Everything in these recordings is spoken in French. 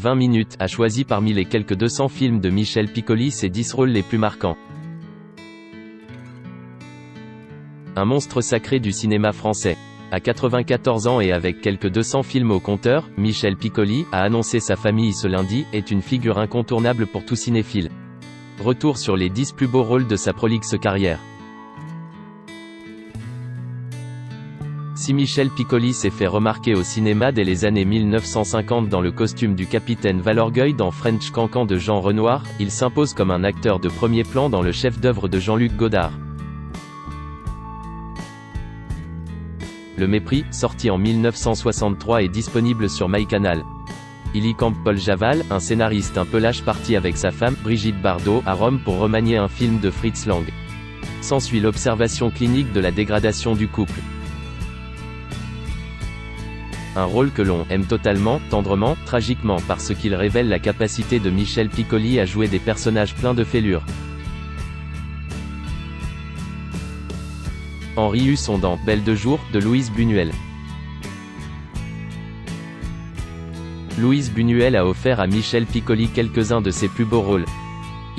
20 minutes, a choisi parmi les quelques 200 films de Michel Piccoli ses 10 rôles les plus marquants. Un monstre sacré du cinéma français. À 94 ans et avec quelques 200 films au compteur, Michel Piccoli, a annoncé sa famille ce lundi, est une figure incontournable pour tout cinéphile. Retour sur les 10 plus beaux rôles de sa prolixe carrière. Si Michel Piccoli s'est fait remarquer au cinéma dès les années 1950 dans le costume du capitaine Valorgueil dans French Cancan de Jean Renoir, il s'impose comme un acteur de premier plan dans le chef-d'œuvre de Jean-Luc Godard. Le Mépris, sorti en 1963 est disponible sur MyCanal. Il y campe Paul Javal, un scénariste un peu lâche parti avec sa femme, Brigitte Bardot, à Rome pour remanier un film de Fritz Lang. S'ensuit l'observation clinique de la dégradation du couple. Un rôle que l'on aime totalement, tendrement, tragiquement parce qu'il révèle la capacité de Michel Piccoli à jouer des personnages pleins de fêlures. Henri Husson dans Belle de jour, de Louise Buñuel. Louise Buñuel a offert à Michel Piccoli quelques-uns de ses plus beaux rôles.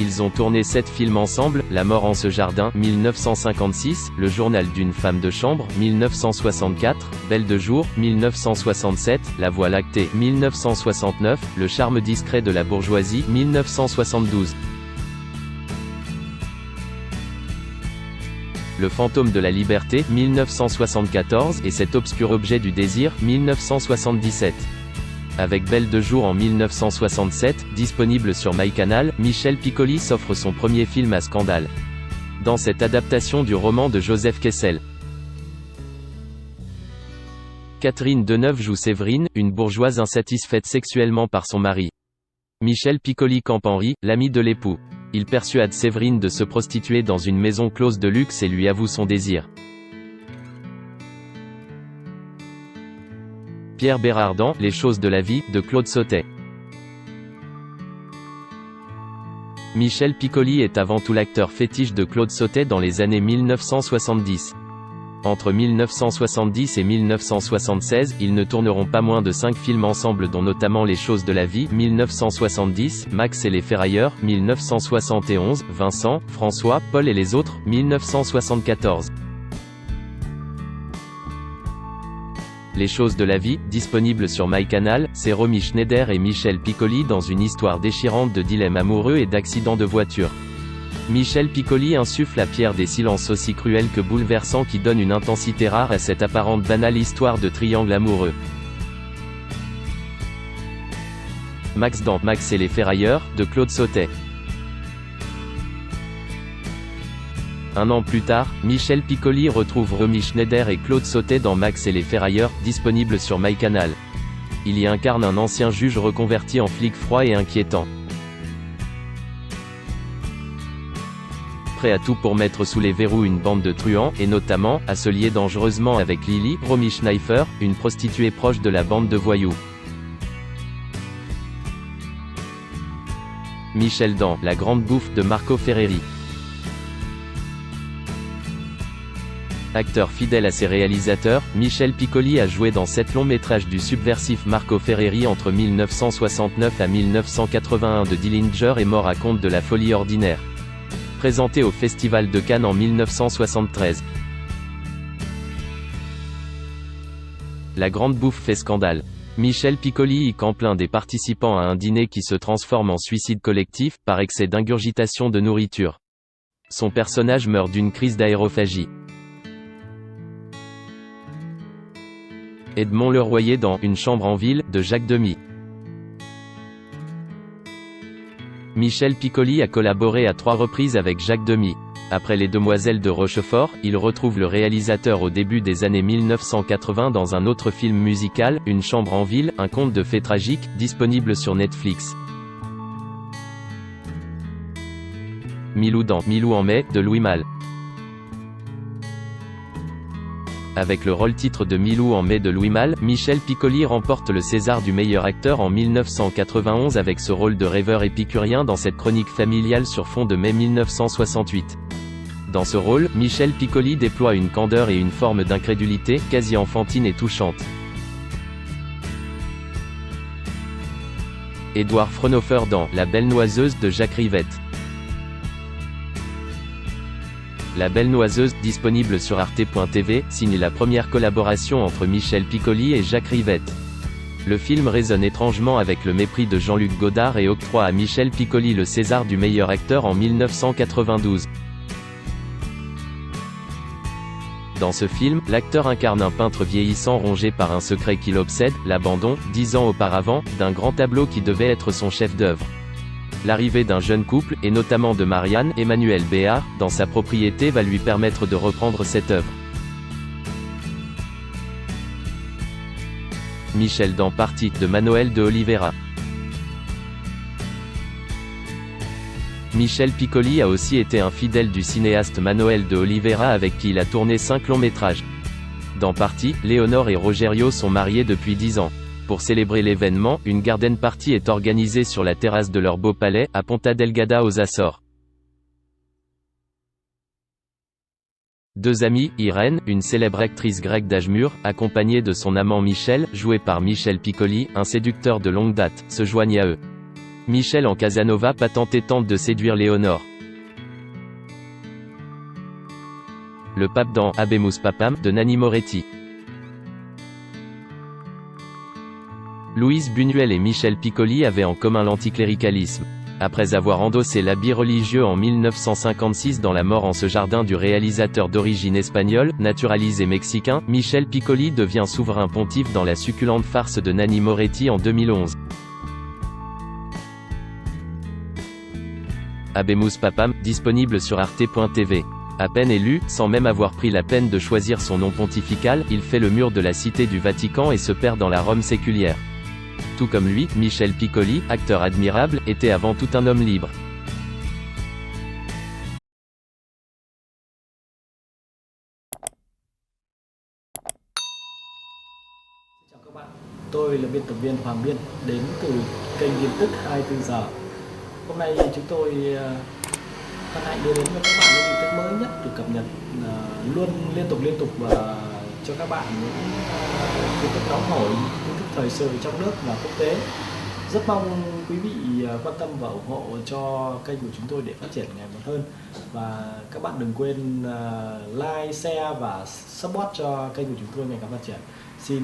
Ils ont tourné 7 films ensemble, La mort en ce jardin, 1956, Le journal d'une femme de chambre, 1964, Belle de jour, 1967, La voie lactée, 1969, Le charme discret de la bourgeoisie, 1972. Le fantôme de la liberté, 1974, et Cet obscur objet du désir, 1977. Avec Belle de jour en 1967, disponible sur MyCanal, Michel Piccoli s'offre son premier film à scandale. Dans cette adaptation du roman de Joseph Kessel. Catherine Deneuve joue Séverine, une bourgeoise insatisfaite sexuellement par son mari. Michel Piccoli campe Henri, l'ami de l'époux. Il persuade Séverine de se prostituer dans une maison close de luxe et lui avoue son désir. Pierre Bérardin, Les choses de la vie, de Claude Sautet. Michel Piccoli est avant tout l'acteur fétiche de Claude Sautet dans les années 1970. Entre 1970 et 1976, ils ne tourneront pas moins de 5 films ensemble dont notamment Les choses de la vie, 1970, Max et les ferrailleurs, 1971, Vincent, François, Paul et les autres, 1974. Les choses de la vie, disponible sur MyCanal, c'est Romy Schneider et Michel Piccoli dans une histoire déchirante de dilemme amoureux et d'accident de voiture. Michel Piccoli insuffle à Pierre des silences aussi cruels que bouleversants qui donnent une intensité rare à cette apparente banale histoire de triangle amoureux. Max dans Max et les ferrailleurs, de Claude Sautet. Un an plus tard, Michel Piccoli retrouve Romy Schneider et Claude Sautet dans Max et les ferrailleurs, disponible sur MyCanal. Il y incarne un ancien juge reconverti en flic froid et inquiétant. Prêt à tout pour mettre sous les verrous une bande de truands, et notamment, à se lier dangereusement avec Lily, Romy Schneider, une prostituée proche de la bande de voyous. Michel dans La grande bouffe de Marco Ferreri. Acteur fidèle à ses réalisateurs, Michel Piccoli a joué dans 7 longs métrages du subversif Marco Ferreri entre 1969 à 1981 de Dillinger et Mort à compte de la folie ordinaire. Présenté au Festival de Cannes en 1973. La grande bouffe fait scandale. Michel Piccoli y campe l'un des participants à un dîner qui se transforme en suicide collectif, par excès d'ingurgitation de nourriture. Son personnage meurt d'une crise d'aérophagie. Edmond Leroyer dans Une chambre en ville, de Jacques Demy. Michel Piccoli a collaboré à 3 reprises avec Jacques Demy. Après Les Demoiselles de Rochefort, il retrouve le réalisateur au début des années 1980 dans un autre film musical, Une chambre en ville, un conte de fées tragiques, disponible sur Netflix. Milou dans Milou en mai, de Louis Malle. Avec le rôle-titre de Milou en mai de Louis Malle, Michel Piccoli remporte le César du meilleur acteur en 1991 avec ce rôle de rêveur épicurien dans cette chronique familiale sur fond de mai 1968. Dans ce rôle, Michel Piccoli déploie une candeur et une forme d'incrédulité, quasi enfantine et touchante. Edward Fraunhofer dans La Belle Noiseuse de Jacques Rivette. La Belle Noiseuse, disponible sur arte.tv, signe la première collaboration entre Michel Piccoli et Jacques Rivette. Le film résonne étrangement avec le mépris de Jean-Luc Godard et octroie à Michel Piccoli le César du meilleur acteur en 1992. Dans ce film, l'acteur incarne un peintre vieillissant rongé par un secret qui l'obsède, l'abandon, 10 ans auparavant, d'un grand tableau qui devait être son chef-d'œuvre. L'arrivée d'un jeune couple, et notamment de Marianne, Emmanuel Béard, dans sa propriété va lui permettre de reprendre cette œuvre. Michel dans Parti, de Manuel de Oliveira. Michel Piccoli a aussi été un fidèle du cinéaste Manuel de Oliveira avec qui il a tourné 5 longs métrages. Dans Parti, Léonore et Rogerio sont mariés depuis 10 ans. Pour célébrer l'événement, une garden party est organisée sur la terrasse de leur beau palais, à Ponta Delgada aux Açores. Deux amies, Irène, une célèbre actrice grecque d'âge mûr, accompagnée de son amant Michel, joué par Michel Piccoli, un séducteur de longue date, se joignent à eux. Michel en Casanova patenté tente de séduire Léonore. Le pape dans Habemus Papam, de Nanni Moretti. Louise Buñuel et Michel Piccoli avaient en commun l'anticléricalisme. Après avoir endossé l'habit religieux en 1956 dans La mort en ce jardin du réalisateur d'origine espagnole, naturalisé mexicain, Michel Piccoli devient souverain pontife dans la succulente farce de Nanni Moretti en 2011. Habemus Papam, disponible sur arte.tv. À peine élu, sans même avoir pris la peine de choisir son nom pontifical, il fait le mur de la cité du Vatican et se perd dans la Rome séculière. Tout comme lui, Michel Piccoli, acteur admirable, était avant tout un homme libre. Chào các bạn, tôi là biên tập viên Hoàng Biên, đến từ kênh tin tức 24 giờ. Hôm nay chúng tôi hân hạnh đưa đến cho các bạn những tin tức mới nhất được cập nhật luôn liên tục và cho các bạn những tin tức nóng hổi, tin tức thời sự trong nước và quốc tế. Rất mong quý vị quan tâm và ủng hộ cho kênh của chúng tôi để phát triển ngày một hơn. Và các bạn đừng quên like, share và support cho kênh của chúng tôi ngày càng phát triển. Xin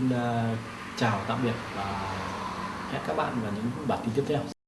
chào tạm biệt và hẹn các bạn vào những bản tin tiếp theo.